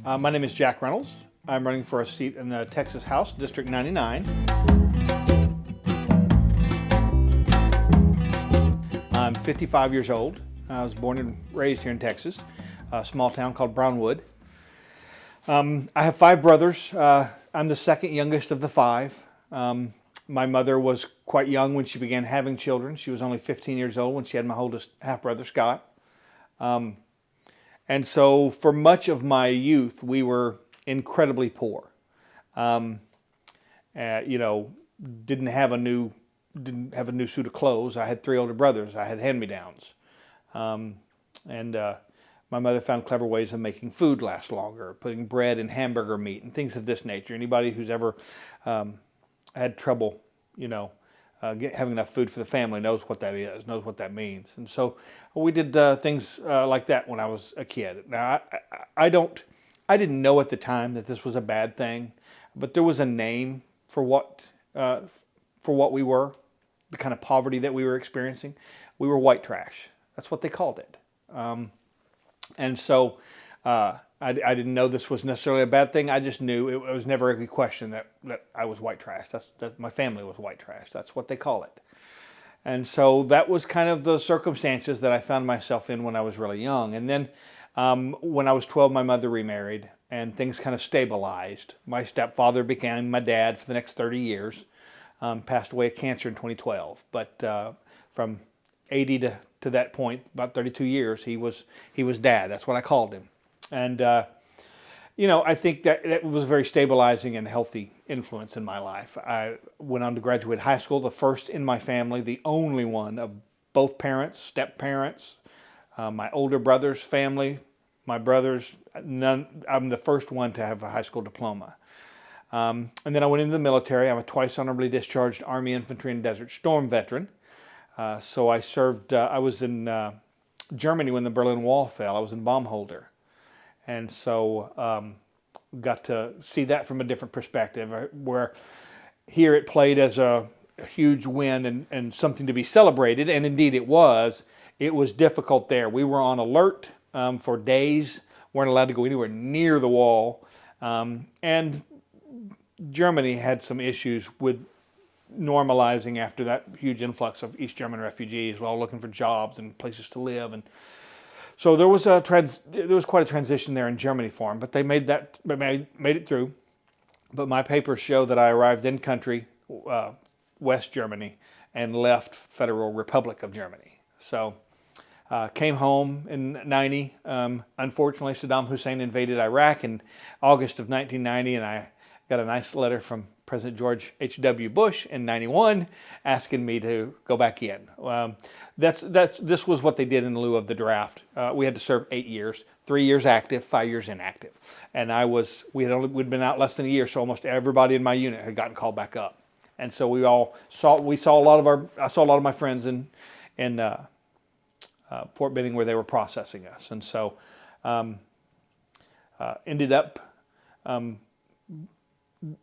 My name is Jack Reynolds. I'm running for a seat in the Texas House, District 99. I'm 55 years old. I was born and raised here in Texas, a small town called Brownwood. I have 5 brothers. I'm the second youngest of the 5. My mother was quite young when she began having children. She was only 15 years old when she had my oldest half-brother, Scott. And so for much of my youth, we were incredibly poor. Didn't have a new suit of clothes. I had 3 older brothers. I had hand-me-downs. My mother found clever ways of making food last longer, putting bread in hamburger meat and things of this nature. Anybody who's ever had trouble, having enough food for the family knows what that is, knows what that means. And so we did things like that when I was a kid. Now, I didn't know at the time that this was a bad thing, but there was a name for what we were, the kind of poverty that we were experiencing. We were white trash. That's what they called it. And so I didn't know this was necessarily a bad thing. I just knew it was never a question that I was white trash. That my family was white trash. That's what they call it. And so that was kind of the circumstances that I found myself in when I was really young. And then when I was 12, my mother remarried and things kind of stabilized. My stepfather became my dad for the next 30 years. Passed away of cancer in 2012. But from 80 to that point, about 32 years, he was dad. That's what I called him. And, I think that was a very stabilizing and healthy influence in my life. I went on to graduate high school, the first in my family, the only one of both parents, step-parents, my older brother's family, my brothers, none. I'm the first one to have a high school diploma. And then I went into the military. I'm a twice honorably discharged Army Infantry and Desert Storm veteran. So I served, I was in Germany when the Berlin Wall fell. I was in bomb holder. And so got to see that from a different perspective, where here it played as a huge win and something to be celebrated, and indeed it was. It was difficult there. We were on alert for days, weren't allowed to go anywhere near the wall, and Germany had some issues with normalizing after that huge influx of East German refugees, all looking for jobs and places to live, and so there was quite a transition there in Germany for them. But they made it through. But my papers show that I arrived in country, West Germany, and left Federal Republic of Germany. So came home in 90. Unfortunately, Saddam Hussein invaded Iraq in August of 1990, and I got a nice letter from President George H.W. Bush in 91 asking me to go back in. This was what they did in lieu of the draft. We had to serve 8 years, 3 yeyears active, 5 years inactive. And we'd been out less than a year, so almost everybody in my unit had gotten called back up. And so I saw a lot of my friends in Fort Benning where they were processing us. And so ended up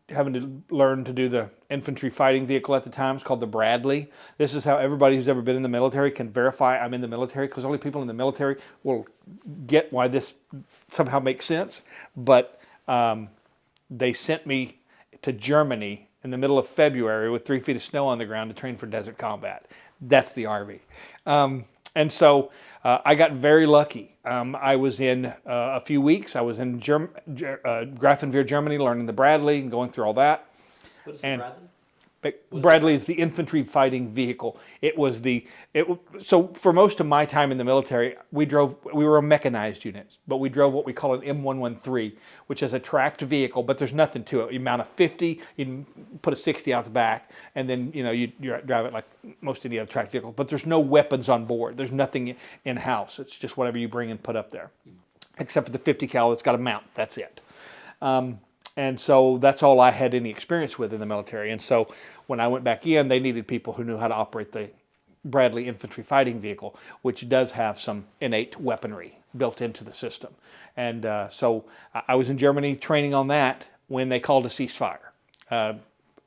having to learn to do the infantry fighting vehicle at the time. It's called the Bradley. This is how everybody who's ever been in the military can verify I'm in the military, because only people in the military will get why this somehow makes sense. But they sent me to Germany in the middle of February with 3 feet of snow on the ground to train for desert combat. That's the Army. And so I got very lucky. I was in a few weeks. I was in Grafenwehr, Germany, learning the Bradley and going through all that. What is the Bradley? Bradley is the infantry fighting vehicle. So for most of my time in the military, we were a mechanized unit, but we drove what we call an M113, which is a tracked vehicle, but there's nothing to it. You mount a 50, you put a 60 out the back, and then you drive it like most any other tracked vehicle. But there's no weapons on board. There's nothing in house. It's just whatever you bring and put up there, except for the 50 cal that's got a mount. That's it. And so that's all I had any experience with in the military. And so when I went back in, they needed people who knew how to operate the Bradley infantry fighting vehicle, which does have some innate weaponry built into the system. And so I was in Germany training on that when they called a ceasefire.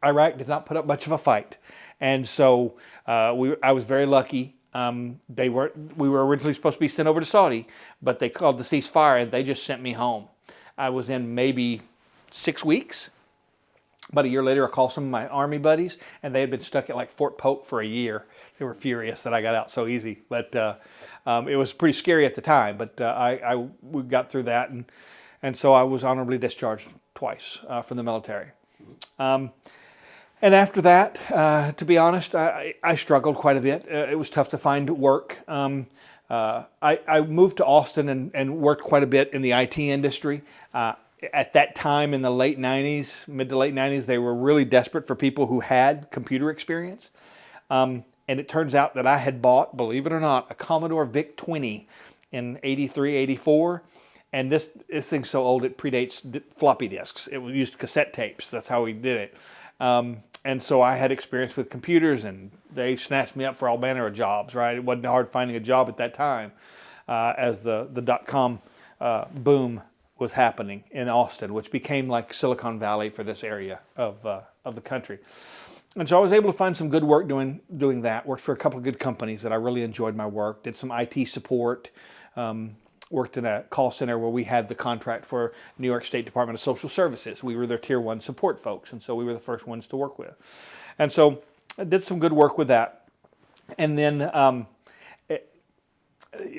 Iraq did not put up much of a fight. And so I was very lucky. We were originally supposed to be sent over to Saudi, but they called the ceasefire and they just sent me home. I was in maybe 6 weeks. About a year later, I called some of my Army buddies, and they had been stuck at like Fort Polk for a year. They were furious that I got out so easy, but it was pretty scary at the time. But we got through that, and so I was honorably discharged twice from the military. And after that, to be honest, I struggled quite a bit. It was tough to find work. I moved to Austin and worked quite a bit in the IT industry. At that time in the late 90s, mid to late 90s, they were really desperate for people who had computer experience. And it turns out that I had bought, believe it or not, a Commodore VIC-20 in 83, 84. And this thing's so old it predates floppy disks. It used cassette tapes. That's how we did it. And so I had experience with computers, and they snatched me up for all manner of jobs, right? It wasn't hard finding a job at that time as the dot-com boom was happening in Austin, which became like Silicon Valley for this area of the country. And so I was able to find some good work doing that. Worked for a couple of good companies that I really enjoyed my work. Did some IT support. Worked in a call center where we had the contract for New York State Department of Social Services. We were their Tier 1 support folks, and so we were the first ones to work with. And so I did some good work with that. And then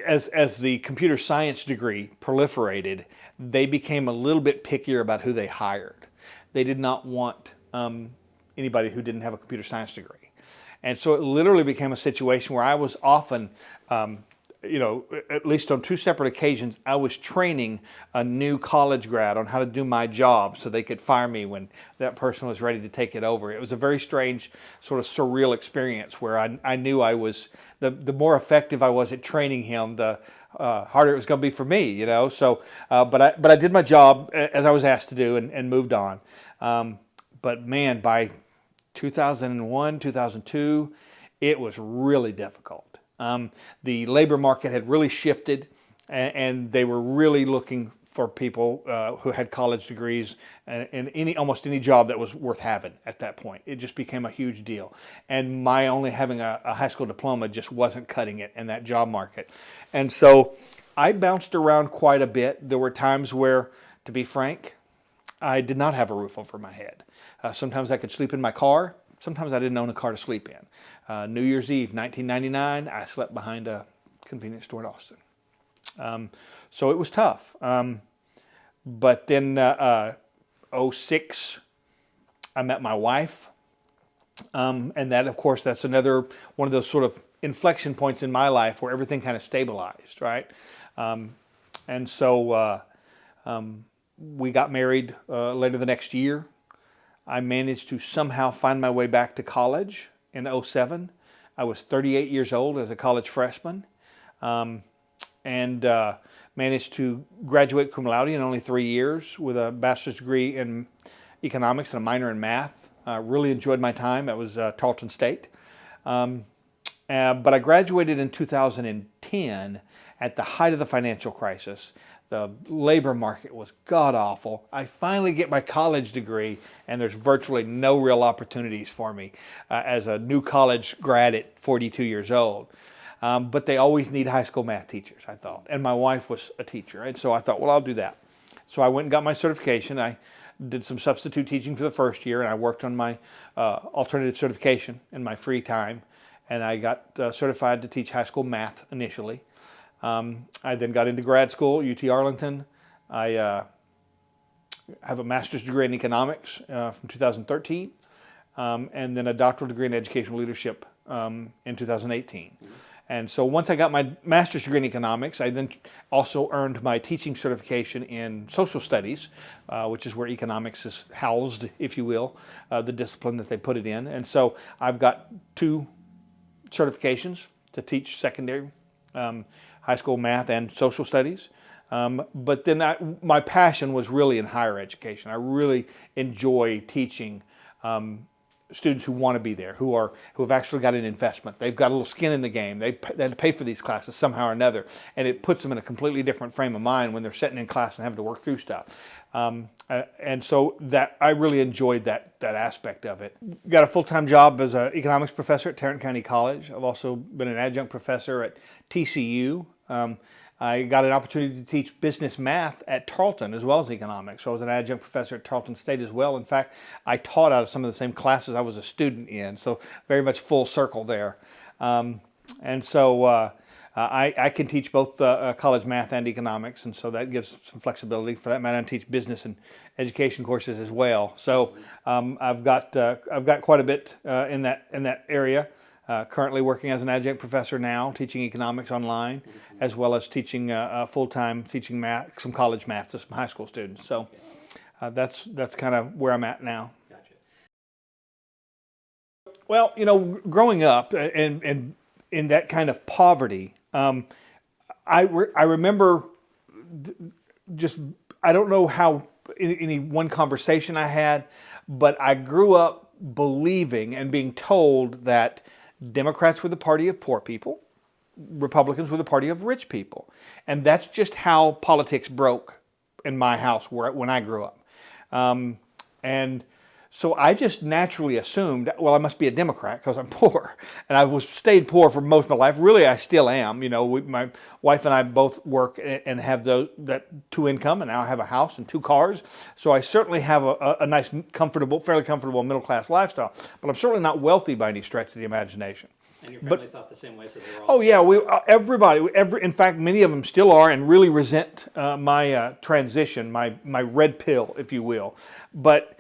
as the computer science degree proliferated, they became a little bit pickier about who they hired. They did not want anybody who didn't have a computer science degree. And so it literally became a situation where I was often at least on 2 separate occasions, I was training a new college grad on how to do my job so they could fire me when that person was ready to take it over. It was a very strange, sort of surreal experience where I knew I was, the more effective I was at training him, the harder it was going to be for me, So, but I did my job as I was asked to do and moved on. But man, by 2001, 2002, it was really difficult. The labor market had really shifted, and they were really looking for people who had college degrees and almost any job that was worth having at that point. It just became a huge deal. And my only having a high school diploma just wasn't cutting it in that job market. And so I bounced around quite a bit. There were times where, to be frank, I did not have a roof over my head. Sometimes I could sleep in my car. Sometimes I didn't own a car to sleep in. New Year's Eve, 1999, I slept behind a convenience store in Austin. So it was tough. But then 2006, I met my wife. And that, of course, that's another one of those sort of inflection points in my life where everything kind of stabilized, right? And so we got married later the next year. I managed to somehow find my way back to college in 2007. I was 38 years old as a college freshman, and managed to graduate cum laude in only 3 years with a bachelor's degree in economics and a minor in math. Really enjoyed my time. It was Tarleton State. But I graduated in 2010 at the height of the financial crisis. The labor market was god-awful. I finally get my college degree, and there's virtually no real opportunities for me as a new college grad at 42 years old. But they always need high school math teachers, I thought. And my wife was a teacher, and so I thought, well, I'll do that. So I went and got my certification. I did some substitute teaching for the first year, and I worked on my alternative certification in my free time. And I got certified to teach high school math initially. I then got into grad school, UT Arlington. I have a master's degree in economics from 2013, and then a doctoral degree in educational leadership in 2018. And so once I got my master's degree in economics, I then also earned my teaching certification in social studies, which is where economics is housed, if you will, the discipline that they put it in. And so I've got 2 certifications to teach secondary high school math and social studies. But then my passion was really in higher education. I really enjoy teaching students who want to be there, who have actually got an investment. They've got a little skin in the game. They had to pay for these classes somehow or another, and it puts them in a completely different frame of mind when they're sitting in class and having to work through stuff. And so that I really enjoyed that aspect of it. Got a full-time job as an economics professor at Tarrant County College. I've also been an adjunct professor at TCU. I got an opportunity to teach business math at Tarleton as well as economics. So I was an adjunct professor at Tarleton State as well. In fact, I taught out of some of the same classes I was a student in, so very much full circle there. And so I can teach both college math and economics, and so that gives some flexibility. For that matter, I teach business and education courses as well. So I've got quite a bit in that area. Currently working as an adjunct professor now, teaching economics online, as well as teaching full-time teaching math, some college math to some high school students. So that's kind of where I'm at now. Gotcha. Well, you know, growing up and in that kind of poverty, I remember just, I don't know how, any one conversation I had, but I grew up believing and being told that Democrats were the party of poor people, Republicans were the party of rich people. And that's just how politics broke in my house when I grew up. And so I just naturally assumed, well, I must be a Democrat because I'm poor. And I've stayed poor for most of my life. Really, I still am. You know, my wife and I both work and have that two income, and now I have a house and 2 cars. So I certainly have a nice, comfortable, fairly comfortable middle-class lifestyle. But I'm certainly not wealthy by any stretch of the imagination. And your family thought the same way, so they were all... Oh yeah, everybody, in fact, many of them still are and really resent my transition, my red pill, if you will. But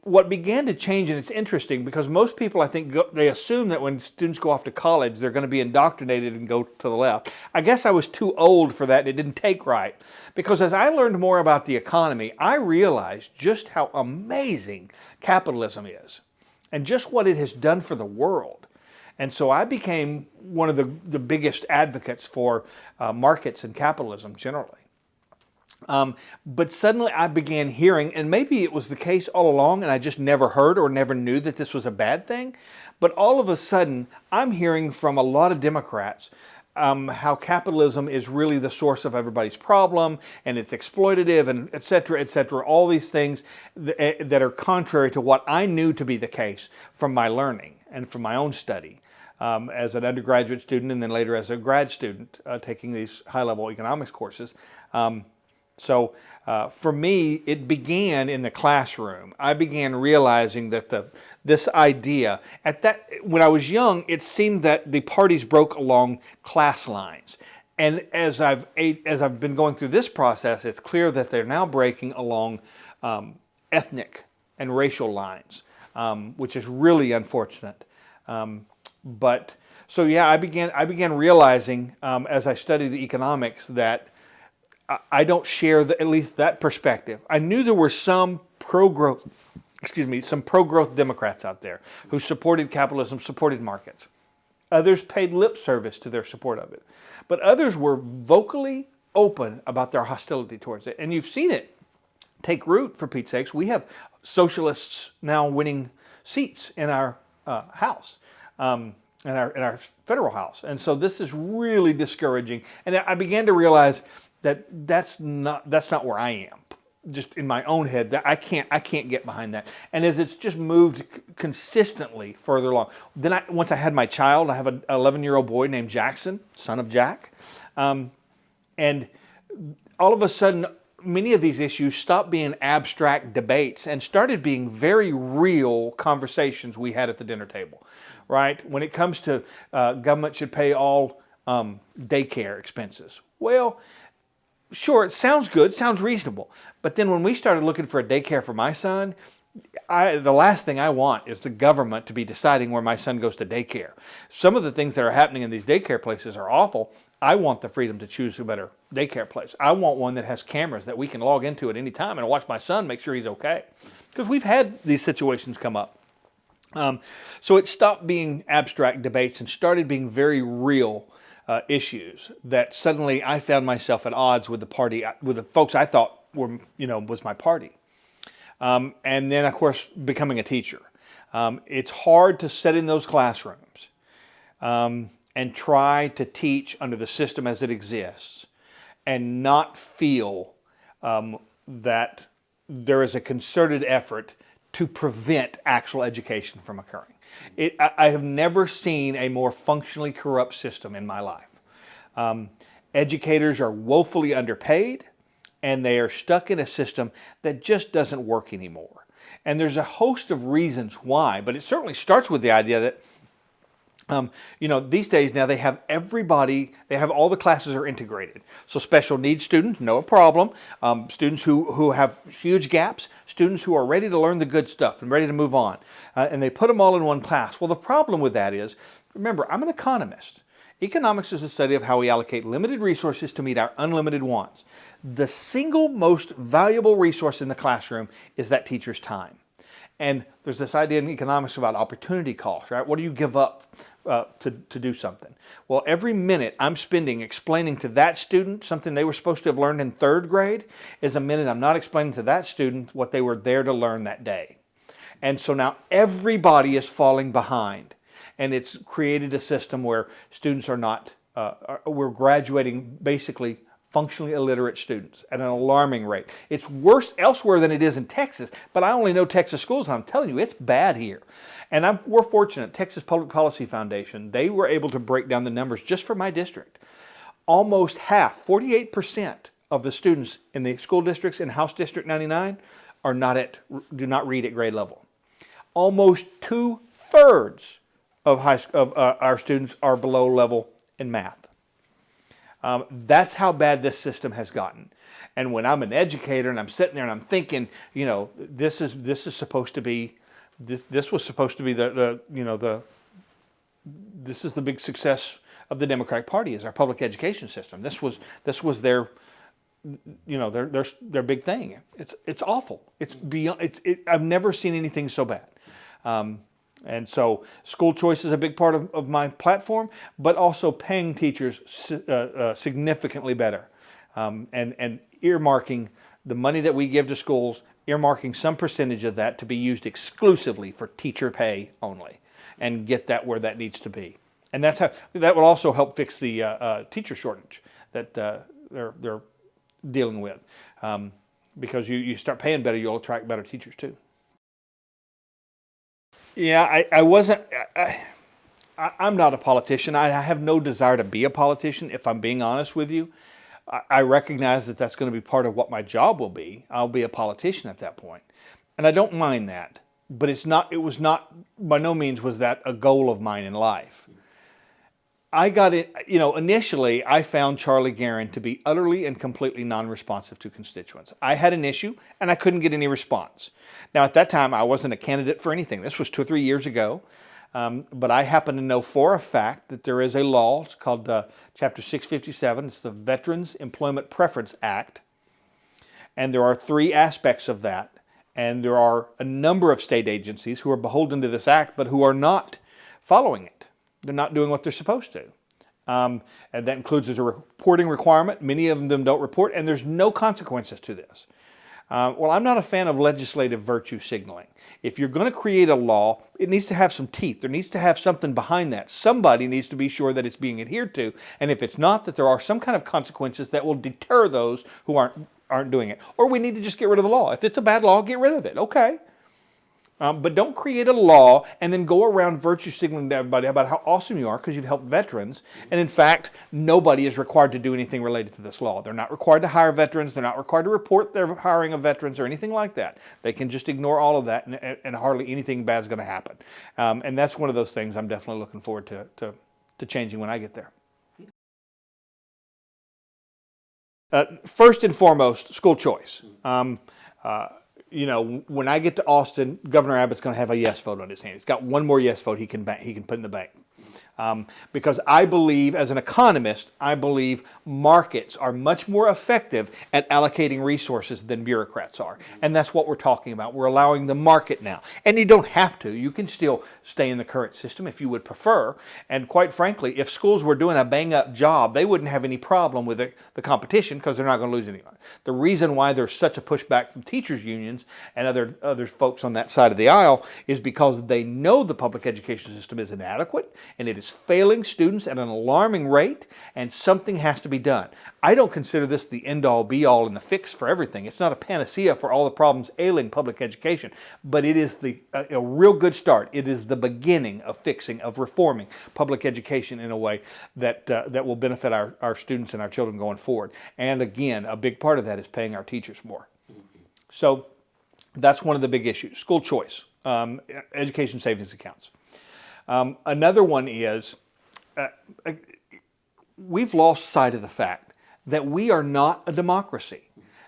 what began to change, and it's interesting because most people, I think, they assume that when students go off to college, they're going to be indoctrinated and go to the left. I guess I was too old for that, and it didn't take right. Because as I learned more about the economy, I realized just how amazing capitalism is and just what it has done for the world. And so I became one of the biggest advocates for markets and capitalism generally. But suddenly I began hearing, and maybe it was the case all along and I just never heard or never knew that this was a bad thing, but all of a sudden I'm hearing from a lot of Democrats how capitalism is really the source of everybody's problem and it's exploitative and et cetera, all these things that are contrary to what I knew to be the case from my learning and from my own study. As an undergraduate student and then later as a grad student taking these high-level economics courses. So for me, it began in the classroom. I began realizing that this idea, when I was young, it seemed that the parties broke along class lines. And as I've been going through this process, it's clear that they're now breaking along ethnic and racial lines, which is really unfortunate. But so yeah, I began realizing as I studied the economics that I don't share at least that perspective. I knew there were some pro-growth Democrats out there who supported capitalism, supported markets. Others paid lip service to their support of it. But others were vocally open about their hostility towards it. And you've seen it take root, for Pete's sakes. We have socialists now winning seats in our House. In our federal House. And so this is really discouraging. And I began to realize that that's not where I am. Just in my own head, that I can't get behind that. And as it's just moved consistently further along, then once I had my child, I have an 11-year-old boy named Jackson, son of Jack, and all of a sudden, many of these issues stopped being abstract debates and started being very real conversations we had at the dinner table, right? When it comes to government should pay all daycare expenses. Well, sure, it sounds good, sounds reasonable. But then when we started looking for a daycare for my son, the last thing I want is the government to be deciding where my son goes to daycare. Some of the things that are happening in these daycare places are awful. I want the freedom to choose a better daycare place. I want one that has cameras that we can log into at any time and watch my son, make sure he's okay. Because we've had these situations come up. So it stopped being abstract debates and started being very real issues that suddenly I found myself at odds with the party, with the folks I thought were, was my party. And then, of course, becoming a teacher. It's hard to sit in those classrooms and try to teach under the system as it exists and not feel that there is a concerted effort to prevent actual education from occurring. I have never seen a more functionally corrupt system in my life. Educators are woefully underpaid, and they are stuck in a system that just doesn't work anymore. And there's a host of reasons why, but it certainly starts with the idea that these days now they have everybody, they have all the classes are integrated. So special needs students, no problem. Students who have huge gaps, students who are ready to learn the good stuff and ready to move on. And they put them all in one class. Well, the problem with that is, remember, I'm an economist. Economics is the study of how we allocate limited resources to meet our unlimited wants. The single most valuable resource in the classroom is that teacher's time. And there's this idea in economics about opportunity cost, right? What do you give up to do something? Well, every minute I'm spending explaining to that student something they were supposed to have learned in 3rd grade is a minute I'm not explaining to that student what they were there to learn that day. And so now everybody is falling behind. And it's created a system where students are not, we're graduating basically functionally illiterate students at an alarming rate. It's worse elsewhere than it is in Texas, but I only know Texas schools, and I'm telling you, it's bad here. And we're fortunate, Texas Public Policy Foundation, they were able to break down the numbers just for my district. Almost half, 48% of the students in the school districts in House District 99 do not read at grade level. Almost 2/3 of our students are below level in math. That's how bad this system has gotten. And when I'm an educator and I'm sitting there and I'm thinking, this is supposed to be, this was supposed to be this is the big success of the Democratic Party, is our public education system. This was their, their big thing. It's awful. It's beyond. I've never seen anything so bad. And so school choice is a big part of my platform, but also paying teachers significantly better, and earmarking the money that we give to schools, earmarking some percentage of that to be used exclusively for teacher pay only, and get that where that needs to be. And that will also help fix the teacher shortage that they're dealing with, because you start paying better, you'll attract better teachers too. Yeah, I'm not a politician. I have no desire to be a politician, if I'm being honest with you. I recognize that that's going to be part of what my job will be. I'll be a politician at that point. And I don't mind that. But by no means was that a goal of mine in life. I got it, initially I found Charlie Guerin to be utterly and completely non-responsive to constituents. I had an issue and I couldn't get any response. Now at that time I wasn't a candidate for anything. This was 2 or 3 years ago. But I happen to know for a fact that there is a law, it's called Chapter 657, it's the Veterans Employment Preference Act. And there are 3 aspects of that. And there are a number of state agencies who are beholden to this act, but who are not following it. They're not doing what they're supposed to. And that includes there's a reporting requirement. Many of them don't report, and there's no consequences to this. Well, I'm not a fan of legislative virtue signaling. If you're going to create a law, it needs to have some teeth. There needs to have something behind that. Somebody needs to be sure that it's being adhered to, and if it's not, that there are some kind of consequences that will deter those who aren't doing it. Or we need to just get rid of the law. If it's a bad law, get rid of it. Okay. But don't create a law and then go around virtue signaling to everybody about how awesome you are because you've helped veterans. And in fact, nobody is required to do anything related to this law. They're not required to hire veterans. They're not required to report their hiring of veterans or anything like that. They can just ignore all of that, and hardly anything bad is going to happen. And that's one of those things I'm definitely looking forward to changing when I get there. First and foremost, school choice. When I get to Austin, Governor Abbott's going to have a yes vote on his hand. He's got one more yes vote he can put in the bank. Because I believe, as an economist, I believe markets are much more effective at allocating resources than bureaucrats are. And that's what we're talking about. We're allowing the market now. And you don't have to. You can still stay in the current system if you would prefer. And quite frankly, if schools were doing a bang-up job, they wouldn't have any problem with the competition because they're not going to lose anyone. The reason why there's such a pushback from teachers' unions and other folks on that side of the aisle is because they know the public education system is inadequate and it is is failing students at an alarming rate, and something has to be done. I don't consider this the end-all, be-all, and the fix for everything. It's not a panacea for all the problems ailing public education, but it is a real good start. It is the beginning of fixing, of reforming public education in a way that will benefit our students and our children going forward. And again, a big part of that is paying our teachers more. So that's one of the big issues, school choice, education savings accounts. Another one is we've lost sight of the fact that we are not a democracy.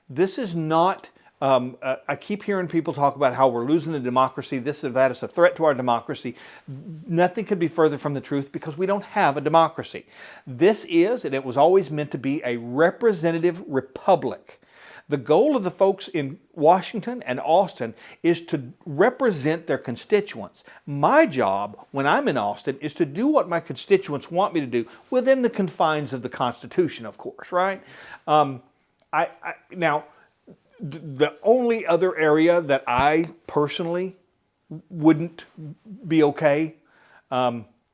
This is not, I keep hearing people talk about how we're losing the democracy, this or that, it's a threat to our democracy. Nothing could be further from the truth because we don't have a democracy. This is, and it was always meant to be, a representative republic. The goal of the folks in Washington and Austin is to represent their constituents. My job when I'm in Austin is to do what my constituents want me to do within the confines of the Constitution, of course, right? Now, the only other area that I personally wouldn't be okay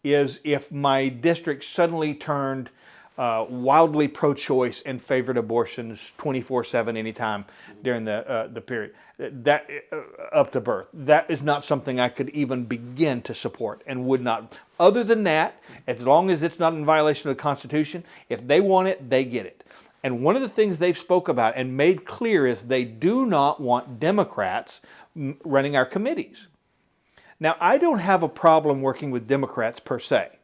is if my district suddenly turned wildly pro-choice and favored abortions 24/7 anytime during the period, that up to birth. That is not something I could even begin to support and would not. Other than that, as long as it's not in violation of the Constitution, if they want it, they get it. And one of the things they've spoke about and made clear is they do not want Democrats running our committees. Now, I don't have a problem working with Democrats per se.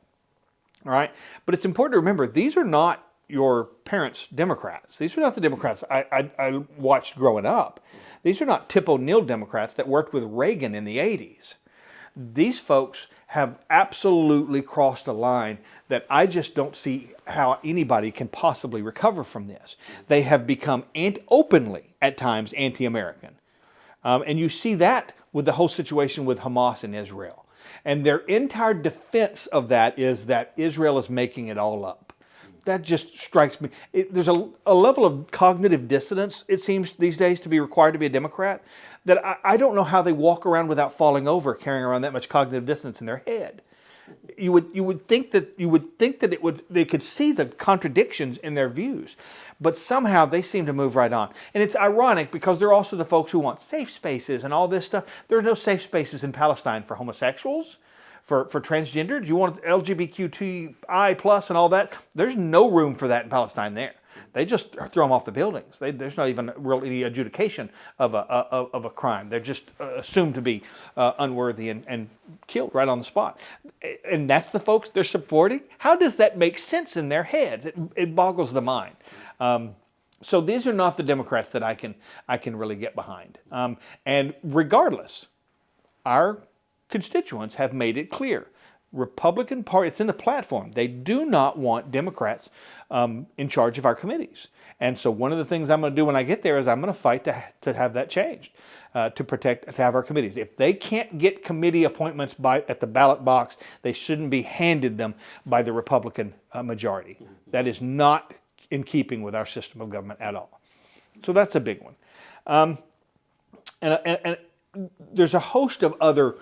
All right, but it's important to remember these are not your parents' Democrats. These are not the Democrats I watched growing up. These are not Tip O'Neill Democrats that worked with Reagan in the 80s. These folks have absolutely crossed a line that I just don't see how anybody can possibly recover from this. They have become openly, at times, anti-American. And you see that with the whole situation with Hamas and Israel. And their entire defense of that is that Israel is making it all up. That just strikes me. There's a level of cognitive dissonance, it seems these days, to be required to be a Democrat, that I don't know how they walk around without falling over, carrying around that much cognitive dissonance in their head. You would think that they could see the contradictions in their views, but somehow they seem to move right on. And it's ironic because they're also the folks who want safe spaces and all this stuff. There are no safe spaces in Palestine for homosexuals, for transgendered. You want LGBTQI plus and all that. There's no room for that in Palestine there. They just throw them off the buildings. There's not even any adjudication of a crime. They're just assumed to be unworthy and killed right on the spot. And that's the folks they're supporting? How does that make sense in their heads? It boggles the mind. So these are not the Democrats that I can really get behind. And regardless, our constituents have made it clear. Republican Party, it's in the platform. They do not want Democrats in charge of our committees. And so one of the things I'm going to do when I get there is I'm going to fight to have that changed, to have our committees. If they can't get committee appointments at the ballot box, they shouldn't be handed them by the Republican majority. That is not in keeping with our system of government at all. So that's a big one. And there's a host of other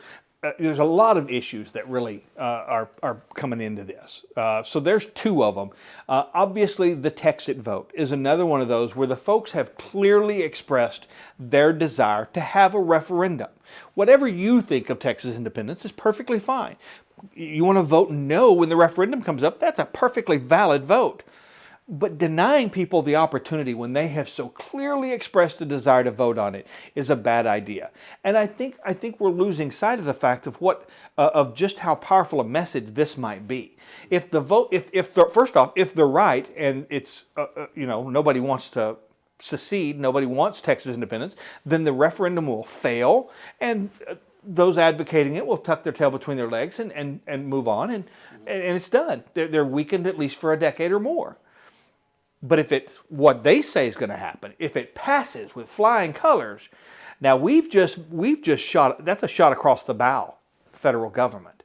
there's a lot of issues that really are coming into this. So there's two of them. Obviously, the Texit vote is another one of those where the folks have clearly expressed their desire to have a referendum. Whatever you think of Texas independence is perfectly fine. You want to vote no when the referendum comes up, that's a perfectly valid vote. But denying people the opportunity when they have so clearly expressed a desire to vote on it is a bad idea. And I think we're losing sight of the fact of just how powerful a message this might be. If the vote, first off, if they're right and it's nobody wants to secede, nobody wants Texas independence, then the referendum will fail, and those advocating it will tuck their tail between their legs and move on, and it's done. They're weakened at least for a decade or more. But if it's what they say is going to happen, if it passes with flying colors, now we've just shot, that's a shot across the bow, the federal government.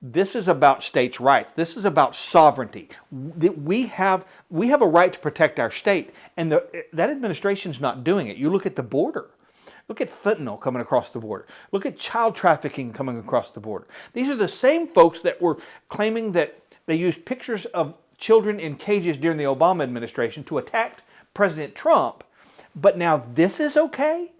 This is about states' rights. This is about sovereignty. We have a right to protect our state, and that administration's not doing it. You look at the border. Look at fentanyl coming across the border. Look at child trafficking coming across the border. These are the same folks that were claiming that they used pictures of children in cages during the Obama administration to attack President Trump. But now this is okay?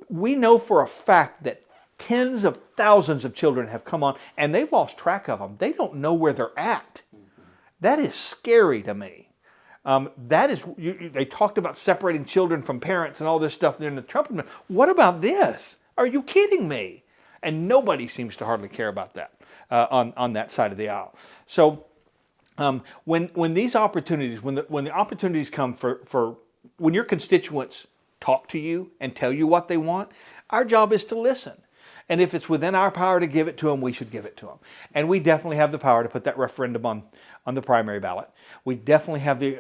We know for a fact that tens of thousands of children have come on and they've lost track of them. They don't know where they're at. That is scary to me. They talked about separating children from parents and all this stuff during the Trump administration. What about this? Are you kidding me? And nobody seems to hardly care about that on that side of the aisle. So when these opportunities, when the opportunities come for when your constituents talk to you and tell you what they want, our job is to listen. And if it's within our power to give it to them, we should give it to them. And we definitely have the power to put that referendum on the primary ballot. We definitely have the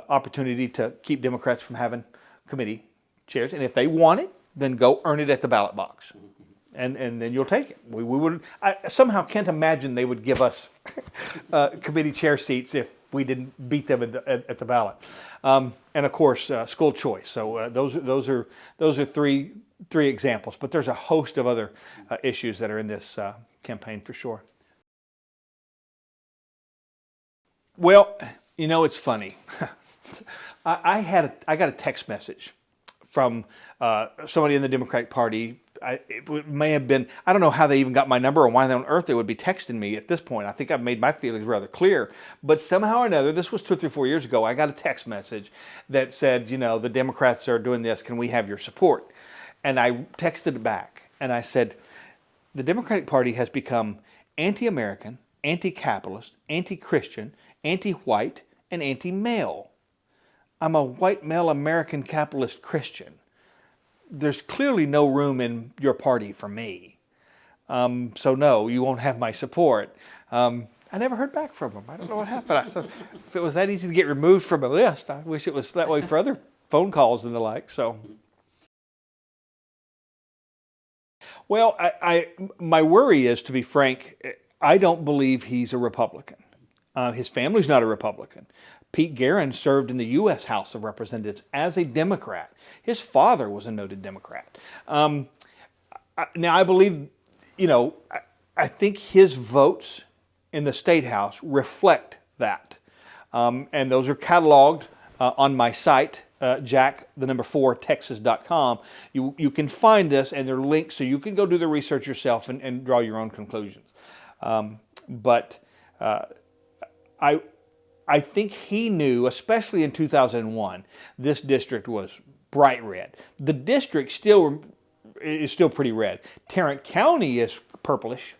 opportunity to keep Democrats from having committee chairs. And if they want it, then go earn it at the ballot box. And then you'll take it. I somehow can't imagine they would give us committee chair seats if we didn't beat them at the ballot. And of course, school choice. So those are three examples. But there's a host of other issues that are in this campaign for sure. Well, you know, it's funny. I got a text message from somebody in the Democratic Party. It may have been, I don't know how they even got my number or why on earth they would be texting me at this point. I think I've made my feelings rather clear. But somehow or another, this was 2 or 3, 4 years ago, I got a text message that said, you know, the Democrats are doing this. Can we have your support? And I texted it back and I said, the Democratic Party has become anti-American, anti-capitalist, anti-Christian, anti-white, and anti-male. I'm a white male American capitalist Christian. There's clearly no room in your party for me. So no, you won't have my support. I never heard back from them. I don't know what happened. I thought if it was that easy to get removed from a list, I wish it was that way for other phone calls and the like. So, well, my worry is, to be frank, I don't believe he's a Republican. His family's not a Republican. Pete Guerin served in the U.S. House of Representatives as a Democrat. His father was a noted Democrat. Now, I believe, you know, I think his votes in the State House reflect that. And those are cataloged on my site, jack4texas.com. You can find this, and they're linked so you can go do the research yourself and draw your own conclusions. I think he knew, especially in 2001, this district was bright red. The district is still pretty red. Tarrant County is purplish,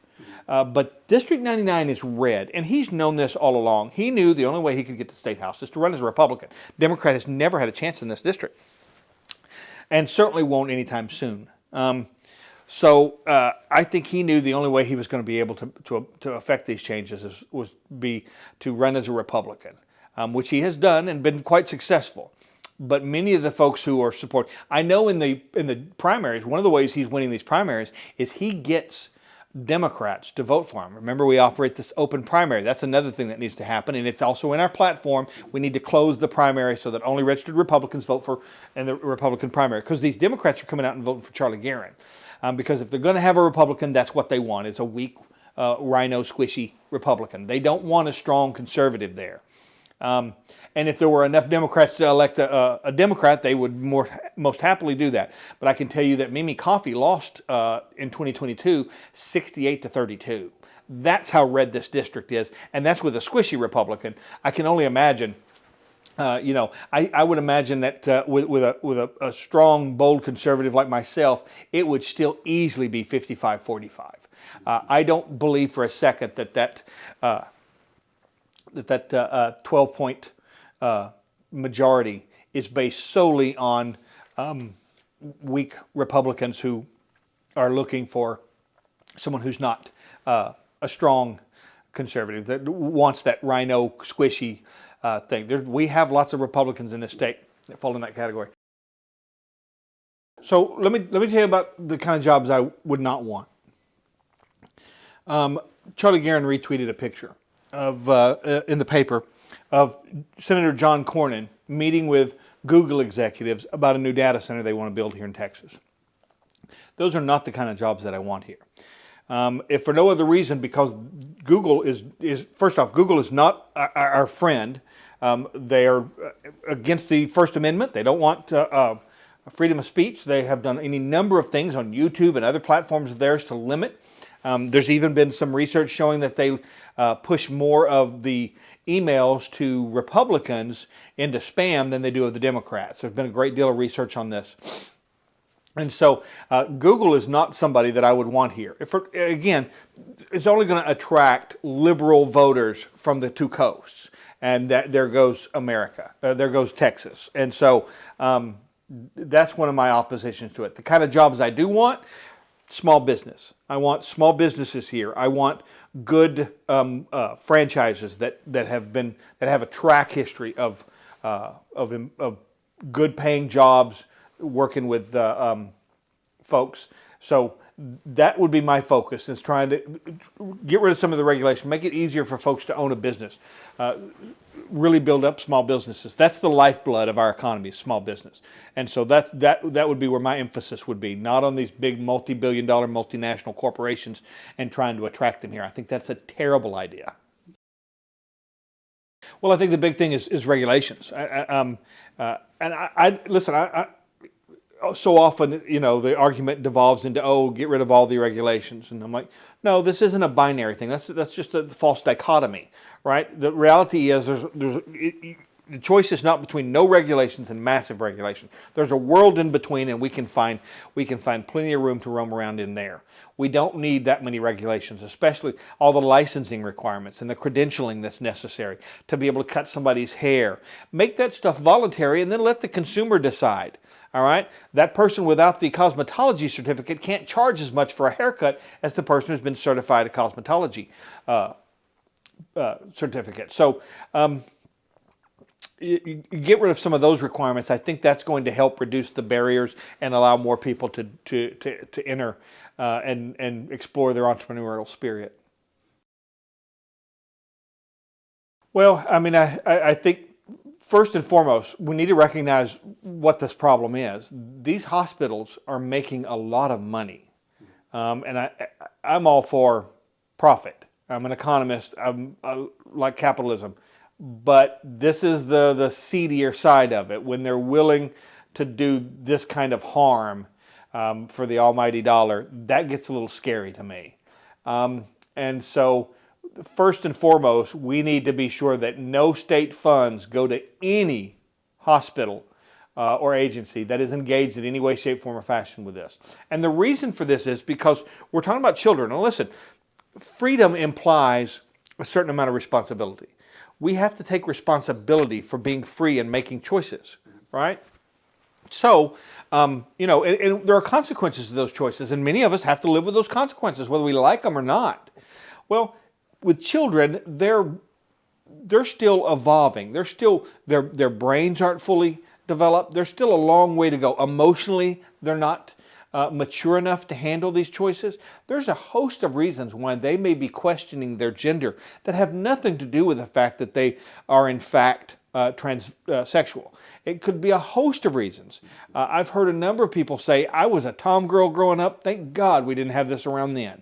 but District 99 is red, and he's known this all along. He knew the only way he could get to the State House is to run as a Republican. Democrat has never had a chance in this district, and certainly won't anytime soon. So I think he knew the only way he was going to be able to affect these changes was to run as a Republican, which he has done and been quite successful. But many of the folks who are I know in the primaries, one of the ways he's winning these primaries is he gets Democrats to vote for him. Remember, we operate this open primary. That's another thing that needs to happen, and it's also in our platform. We need to close the primary so that only registered Republicans vote in the Republican primary, because these Democrats are coming out and voting for Charlie Guerin. Because if they're going to have a Republican, that's what they want, is a weak, rhino, squishy Republican. They don't want a strong conservative there. And if there were enough Democrats to elect a Democrat, they would most happily do that. But I can tell you that Mimi Coffey lost in 2022, 68-32. That's how red this district is, and that's with a squishy Republican. I can only imagine. You know, I would imagine that with a strong, bold conservative like myself, it would still easily be 55-45. I don't believe for a second that 12-point majority is based solely on weak Republicans who are looking for someone who's not a strong conservative, that wants that rhino, squishy thing. We have lots of Republicans in this state that fall in that category. So let me tell you about the kind of jobs I would not want. Charlie Guerin retweeted a picture of in the paper of Senator John Cornyn meeting with Google executives about a new data center they want to build here in Texas. Those are not the kind of jobs that I want here. If for no other reason, because Google is first off, Google is not our friend. They are against the First Amendment. They don't want freedom of speech. They have done any number of things on YouTube and other platforms of theirs to limit. There's even been some research showing that they push more of the emails to Republicans into spam than they do of the Democrats. There's been a great deal of research on this. And so Google is not somebody that I would want here. Again, it's only going to attract liberal voters from the two coasts. And there goes America. There goes Texas. And so that's one of my oppositions to it. The kind of jobs I do want, small business. I want small businesses here. I want good franchises that have a track history of good paying jobs, working with folks. So that would be my focus, is trying to get rid of some of the regulation, make it easier for folks to own a business, really build up small businesses. That's the lifeblood of our economy, small business. And so that would be where my emphasis would be, not on these big multi-billion-dollar multinational corporations and trying to attract them here. I think that's a terrible idea. Well, I think the big thing is regulations. Listen, so often, you know, the argument devolves into, oh, get rid of all the regulations. And I'm like, no, this isn't a binary thing. That's just a false dichotomy, right? The reality is the choice is not between no regulations and massive regulations. There's a world in between, and we can find plenty of room to roam around in there. We don't need that many regulations, especially all the licensing requirements and the credentialing that's necessary to be able to cut somebody's hair. Make that stuff voluntary and then let the consumer decide. All right? That person without the cosmetology certificate can't charge as much for a haircut as the person who's been certified a cosmetology certificate. So you get rid of some of those requirements. I think that's going to help reduce the barriers and allow more people to enter and explore their entrepreneurial spirit. Well, I mean, I think first and foremost, we need to recognize what this problem is. These hospitals are making a lot of money. And I'm all for profit. I'm an economist. I like capitalism. But this is the seedier side of it, when they're willing to do this kind of harm for the almighty dollar. That gets a little scary to me. And so first and foremost, we need to be sure that no state funds go to any hospital or agency that is engaged in any way, shape, form, or fashion with this. And the reason for this is because we're talking about children. Now listen, freedom implies a certain amount of responsibility. We have to take responsibility for being free and making choices, right? So, you know, and there are consequences to those choices, and many of us have to live with those consequences, whether we like them or not. Well, with children, they're still evolving. They're still, their brains aren't fully developed. There's still a long way to go. Emotionally, they're not mature enough to handle these choices. There's a host of reasons why they may be questioning their gender that have nothing to do with the fact that they are in fact transsexual. It could be a host of reasons. I've heard a number of people say, I was a tom girl growing up. Thank God we didn't have this around then.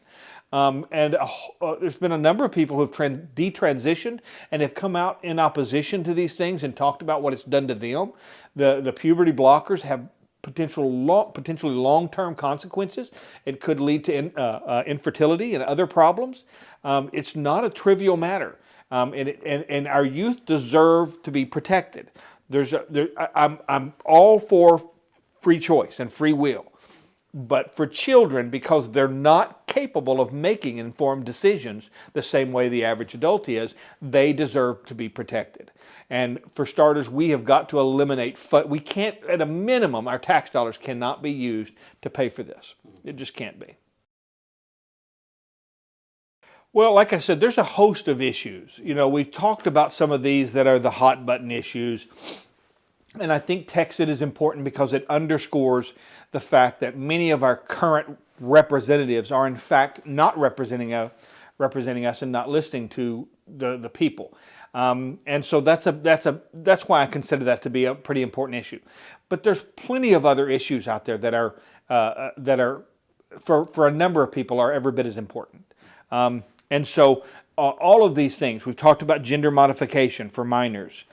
There's been a number of people who have detransitioned and have come out in opposition to these things and talked about what it's done to them. The puberty blockers have potentially long-term consequences. It could lead to infertility and other problems. It's not a trivial matter, and our youth deserve to be protected. I'm all for free choice and free will. But for children, because they're not capable of making informed decisions the same way the average adult is, they deserve to be protected. And for starters, we have got to eliminate, we can't, at a minimum, our tax dollars cannot be used to pay for this. It just can't be. Well, like I said, there's a host of issues. You know, we've talked about some of these that are the hot button issues. And I think Texit is important because it underscores the fact that many of our current representatives are in fact not representing us and not listening to the people. And so that's why I consider that to be a pretty important issue. But there's plenty of other issues out there that are for a number of people are every bit as important. And so all of these things, we've talked about gender modification for minors,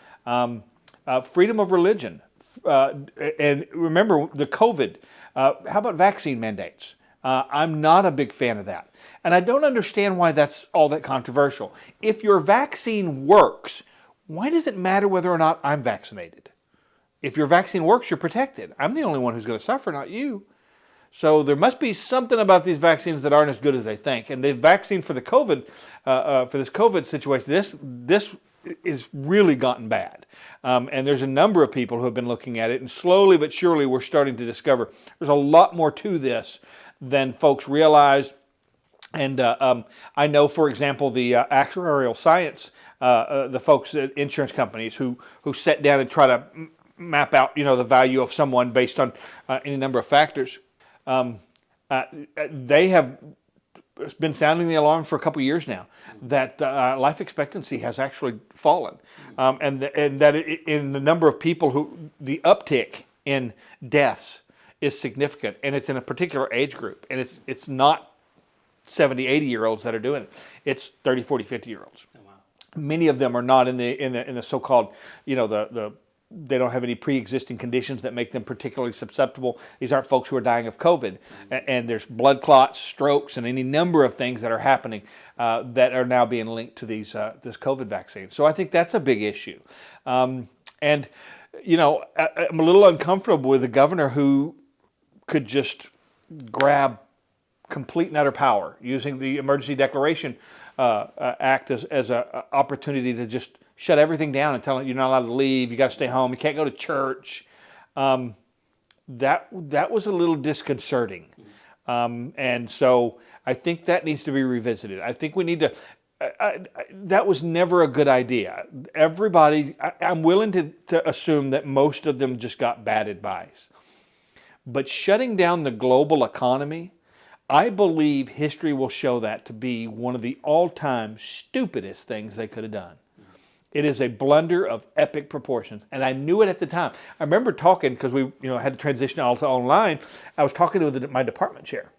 freedom of religion, and remember the COVID. How about vaccine mandates? I'm not a big fan of that. And I don't understand why that's all that controversial. If your vaccine works, why does it matter whether or not I'm vaccinated? If your vaccine works, you're protected. I'm the only one who's going to suffer, not you. So there must be something about these vaccines that aren't as good as they think. And the vaccine for the COVID, for this COVID situation, this is really gotten bad. And there's a number of people who have been looking at it, and slowly but surely we're starting to discover there's a lot more to this than folks realize. And I know, for example, the actuarial science, the folks at insurance companies who sit down and try to map out, the value of someone based on any number of factors. They have been sounding the alarm for a couple of years now that life expectancy has actually fallen, and that in the number of people who the uptick in deaths is significant, and it's in a particular age group, and it's not 70, 80-year-olds that are doing it. It's 30, 40, 50-year-olds. Oh, wow. Many of them are not in the so-called, they don't have any pre-existing conditions that make them particularly susceptible. These aren't folks who are dying of COVID. And there's blood clots, strokes, and any number of things that are happening that are now being linked to this COVID vaccine. So I think that's a big issue. And, I'm a little uncomfortable with the governor who could just grab complete and utter power using the Emergency Declaration Act as an opportunity to just shut everything down and tell them you're not allowed to leave, you got to stay home, you can't go to church. That was a little disconcerting. And so I think that needs to be revisited. I think we need to, that was never a good idea. Everybody, I'm willing to assume that most of them just got bad advice. But shutting down the global economy, I believe history will show that to be one of the all-time stupidest things they could have done. It is a blunder of epic proportions, and I knew it at the time. I remember talking, because we had to transition all to online. I was talking to my department chair,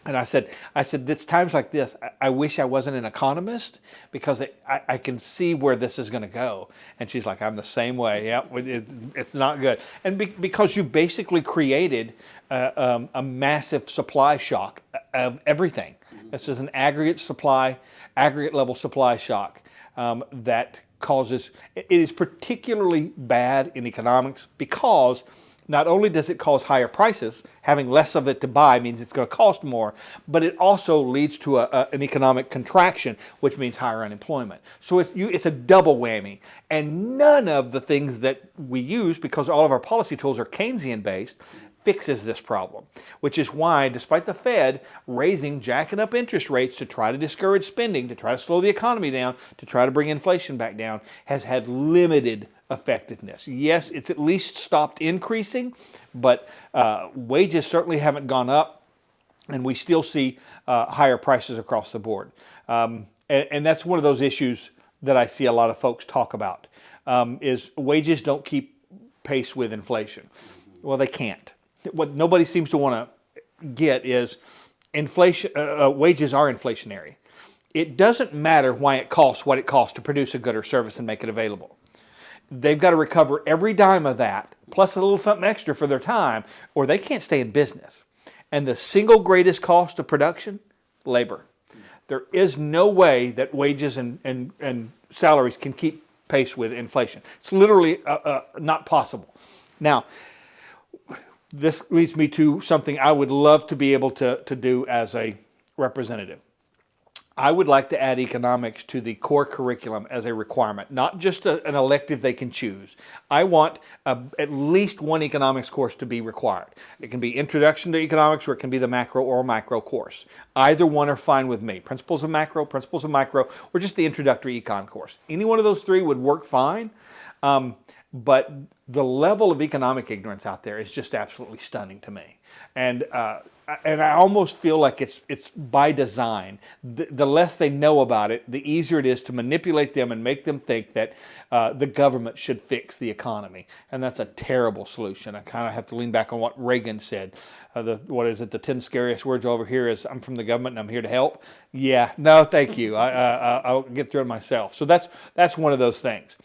and I said, it's times like this, I wish I wasn't an economist, because I can see where this is going to go. And she's like, I'm the same way. Yeah, it's not good. And because you basically created a massive supply shock of everything. This is an aggregate level supply shock that causes, it is particularly bad in economics because not only does it cause higher prices, having less of it to buy means it's going to cost more, but it also leads to an economic contraction, which means higher unemployment. So it's a double whammy. And none of the things that we use, because all of our policy tools are Keynesian based, fixes this problem, which is why, despite the Fed jacking up interest rates to try to discourage spending, to try to slow the economy down, to try to bring inflation back down, has had limited effectiveness. Yes, it's at least stopped increasing, but wages certainly haven't gone up, and we still see higher prices across the board. And that's one of those issues that I see a lot of folks talk about, is wages don't keep pace with inflation. Well, they can't. What nobody seems to want to get is inflation. Wages are inflationary. It doesn't matter what it costs to produce a good or service and make it available. They've got to recover every dime of that, plus a little something extra for their time, or they can't stay in business. And the single greatest cost of production, labor. There is no way that wages and salaries can keep pace with inflation. It's literally not possible. Now, this leads me to something I would love to be able to do as a representative. I would like to add economics to the core curriculum as a requirement, not just an elective they can choose. I want at least one economics course to be required. It can be Introduction to Economics, or it can be the macro or micro course. Either one are fine with me. Principles of macro, or just the introductory econ course. Any one of those three would work fine. But the level of economic ignorance out there is just absolutely stunning to me. And and I almost feel like it's by design. The less they know about it, the easier it is to manipulate them and make them think that the government should fix the economy, and that's a terrible solution. I kind of have to lean back on what Reagan said. What is it? The 10 scariest words over here is, "I'm from the government and I'm here to help." Yeah, no, thank you. I'll get through it myself. So that's one of those things.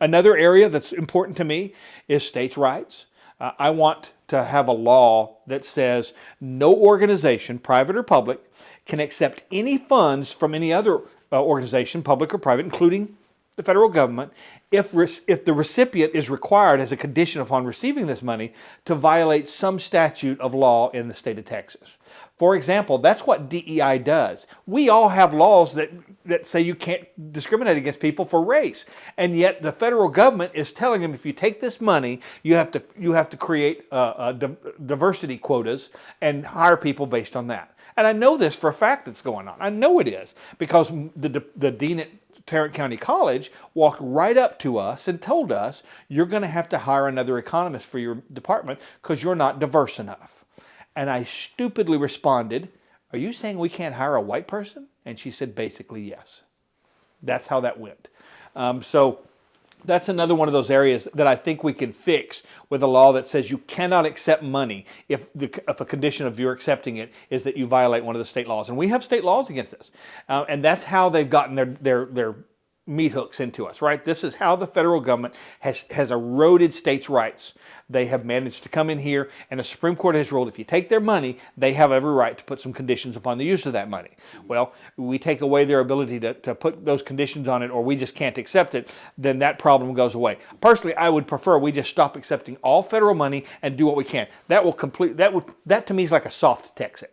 Another area that's important to me is states' rights. I want to have a law that says no organization, private or public, can accept any funds from any other organization, public or private, including the federal government, if the recipient is required as a condition upon receiving this money to violate some statute of law in the state of Texas. For example, that's what DEI does. We all have laws that say you can't discriminate against people for race, and yet the federal government is telling them, if you take this money, you have to create diversity quotas and hire people based on that. And I know this for a fact that's going on. I know it is because the dean at Tarrant County College walked right up to us and told us, you're going to have to hire another economist for your department because you're not diverse enough. And I stupidly responded, are you saying we can't hire a white person? And she said, basically, yes. That's how that went. So that's another one of those areas that I think we can fix with a law that says you cannot accept money if a condition of your accepting it is that you violate one of the state laws. And we have state laws against this. And that's how they've gotten their meat hooks into us, right? This is how the federal government has eroded states' rights. They have managed to come in here, and the Supreme Court has ruled if you take their money, they have every right to put some conditions upon the use of that money. Well, we take away their ability to put those conditions on it, or we just can't accept it, then that problem goes away. Personally, I would prefer we just stop accepting all federal money and do what we can. That to me is like a soft Texit.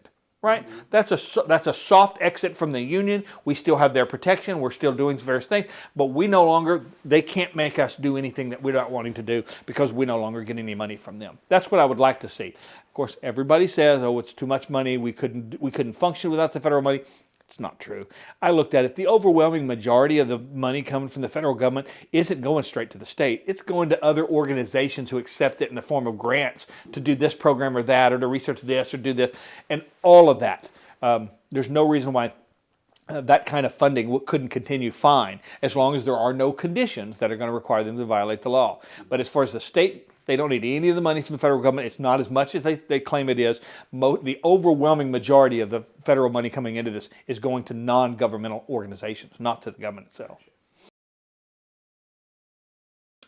Right? That's a soft exit from the union. We still have their protection. We're still doing various things, but they can't make us do anything that we're not wanting to do because we no longer get any money from them. That's what I would like to see. Of course, everybody says, oh, it's too much money. We couldn't function without the federal money. It's not true. I looked at it. The overwhelming majority of the money coming from the federal government isn't going straight to the state. It's going to other organizations who accept it in the form of grants to do this program or that, or to research this or do this, and all of that. There's no reason why that kind of funding couldn't continue fine as long as there are no conditions that are going to require them to violate the law. But as far as the state, they don't need any of the money from the federal government. It's not as much as they claim it is. The overwhelming majority of the federal money coming into this is going to non-governmental organizations, not to the government itself.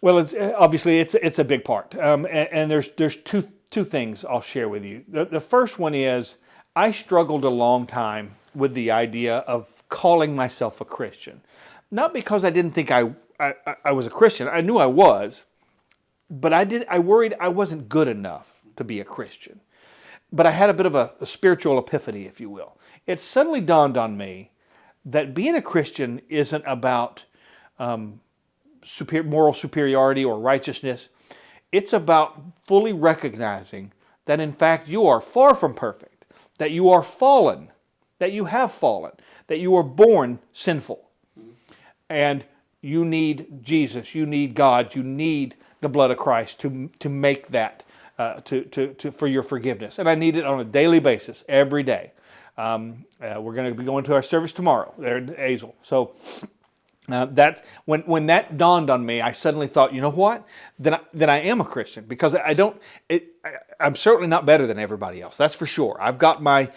Well, obviously it's a big part, and there's two things I'll share with you. The first one is I struggled a long time with the idea of calling myself a Christian, not because I didn't think I was a Christian. I knew I was. But I worried I wasn't good enough to be a Christian. But I had a bit of a spiritual epiphany, if you will. It suddenly dawned on me that being a Christian isn't about moral superiority or righteousness. It's about fully recognizing that in fact you are far from perfect, that you are fallen, that you have fallen, that you were born sinful. And you need Jesus, you need God, you need the blood of Christ to make that, for your forgiveness. And I need it on a daily basis, every day. We're going to be going to our service tomorrow there in Hazel. So when that dawned on me, I suddenly thought, you know what? Then I am a Christian, because I'm certainly not better than everybody else. That's for sure. I've got my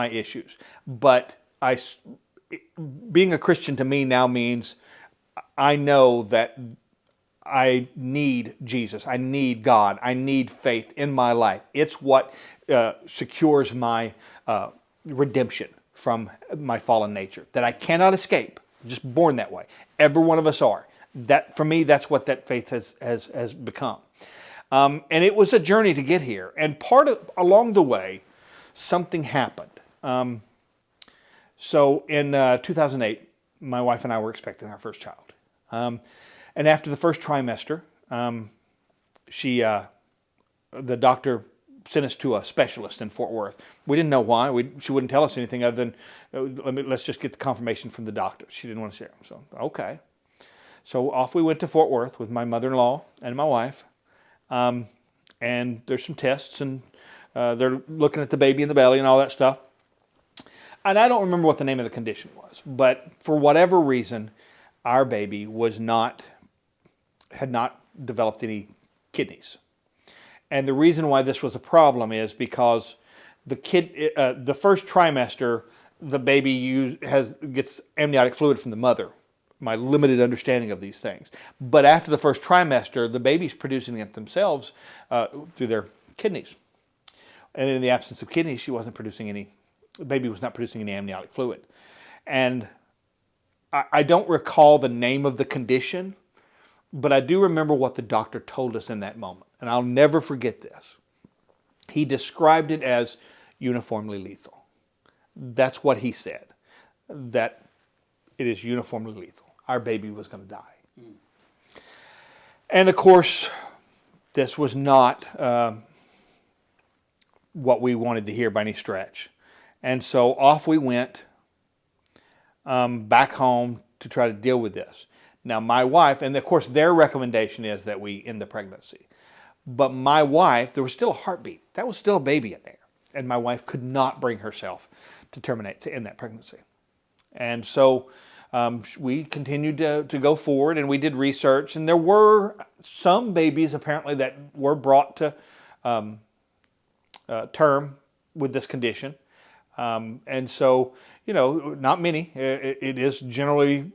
issues, but being a Christian to me now means I know that I need Jesus. I need God. I need faith in my life. It's what secures my redemption from my fallen nature, that I cannot escape. I'm just born that way. Every one of us are. That, for me, that's what that faith has become. And it was a journey to get here. And along the way, something happened. So in 2008, my wife and I were expecting our first child. And after the first trimester, the doctor sent us to a specialist in Fort Worth. We didn't know why. She wouldn't tell us anything other than, let's just get the confirmation from the doctor. She didn't want to share them. So, okay. So off we went to Fort Worth with my mother-in-law and my wife. And there's some tests and they're looking at the baby in the belly and all that stuff. And I don't remember what the name of the condition was, but for whatever reason, our baby had not developed any kidneys. And the reason why this was a problem is because the first trimester, the baby gets amniotic fluid from the mother. My limited understanding of these things. But after the first trimester, the baby's producing it themselves through their kidneys. And in the absence of kidneys, the baby was not producing any amniotic fluid. And I don't recall the name of the condition, but I do remember what the doctor told us in that moment. And I'll never forget this. He described it as uniformly lethal. That's what he said, that it is uniformly lethal. Our baby was going to die. And of course, this was not what we wanted to hear by any stretch. And so off we went back home to try to deal with this. Now my wife, and of course their recommendation is that we end the pregnancy. But my wife, there was still a heartbeat. That was still a baby in there. And my wife could not bring herself to end that pregnancy. And so we continued to go forward, and we did research. And there were some babies apparently that were brought to term with this condition. And so, not many. It is generally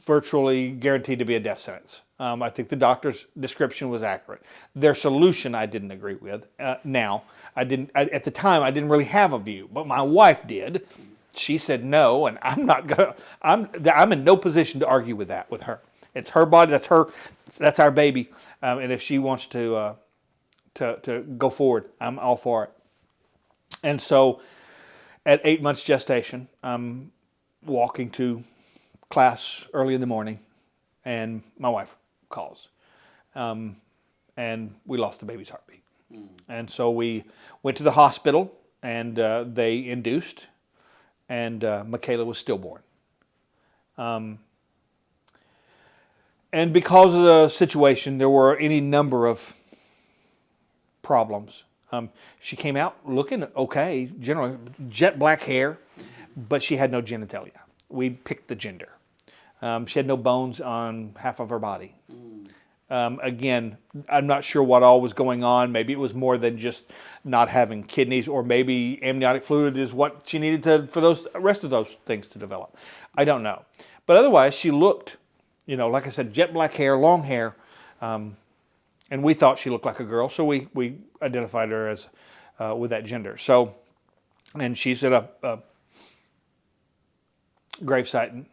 virtually guaranteed to be a death sentence. I think the doctor's description was accurate. Their solution I didn't agree with. At the time I didn't really have a view, but my wife did. She said no, and I'm in no position to argue with that with her. It's her body, that's our baby, and if she wants to go forward, I'm all for it. And so, at 8 months gestation, I'm walking to class early in the morning, and my wife calls, and we lost the baby's heartbeat. And so we went to the hospital, and they induced, and Michaela was stillborn. And because of the situation, there were any number of problems. She came out looking okay, generally jet black hair, but she had no genitalia. We picked the gender. She had no bones on half of her body. Again, I'm not sure what all was going on. Maybe it was more than just not having kidneys, or maybe amniotic fluid is what she needed for those rest of those things to develop. I don't know. But otherwise, she looked, like I said, jet black hair, long hair, and we thought she looked like a girl, so we identified her as with that gender. So, and she's at a gravesite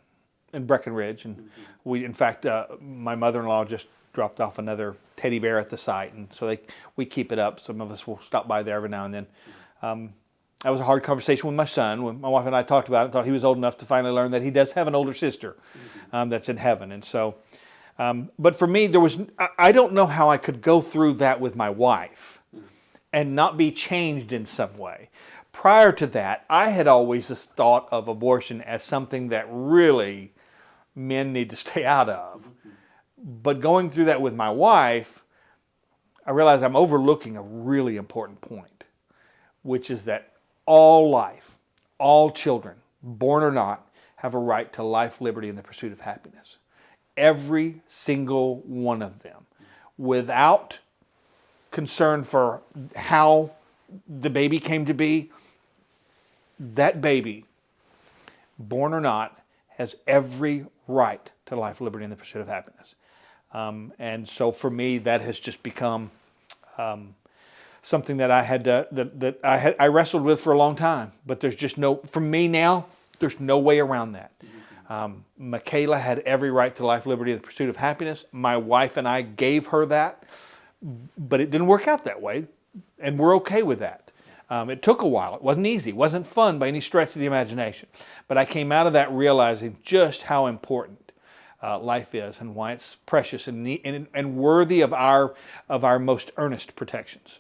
in Breckenridge, and we, in fact, my mother-in-law just dropped off another teddy bear at the site, and so we keep it up. Some of us will stop by there every now and then. That was a hard conversation with my son. When my wife and I talked about it, thought he was old enough to finally learn that he does have an older sister that's in heaven. And so, but for me, I don't know how I could go through that with my wife and not be changed in some way. Prior to that, I had always just thought of abortion as something that really men need to stay out of. But going through that with my wife, I realized I'm overlooking a really important point, which is that all life, all children, born or not, have a right to life, liberty, and the pursuit of happiness. Every single one of them, without concern for how the baby came to be, that baby, born or not, has every right to life, liberty, and the pursuit of happiness. And so for me, that has just become something that I wrestled with for a long time. But there's just for me now, there's no way around that. Michaela had every right to life, liberty, and the pursuit of happiness. My wife and I gave her that, but it didn't work out that way, and we're okay with that. It took a while. It wasn't easy. It wasn't fun by any stretch of the imagination. But I came out of that realizing just how important life is, and why it's precious and worthy of our most earnest protections.